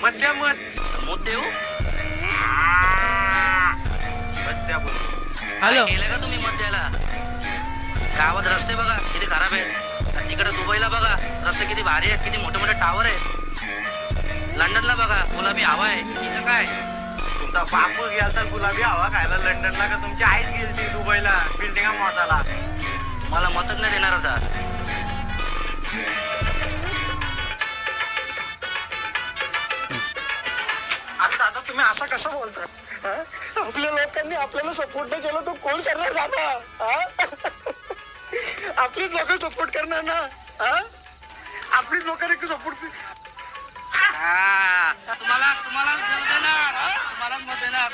मध्या मत देऊ मध्या बोल. हॅलो गेले का तुम्ही मत द्यायला? गावात रस्ते बघा किती खराब आहेत. आणि तिकडे दुबईला बघा रस्ते किती भारी आहेत, किती मोठे मोठे टावर आहेत. लंडनला बघा गुलाबी हवा आहे. इथं काय तुमचा बापू गेलता गुलाबी हवा खायला लंडनला का तुमची आईच गेली दुबईला बिल्डिंगा मोताला? मला मतच नाही देणार होता. अरे दादा तुम्ही असं कसं बोलता? आपल्या लोकांनी आपल्याला सपोर्ट नाही केलं तर कोण करणार दादा? आपलीच लोक सपोर्ट करणार ना. आपलीच लोकांनी सपोर्ट. तुम्हाला देणार, तुम्हाला मत देणार.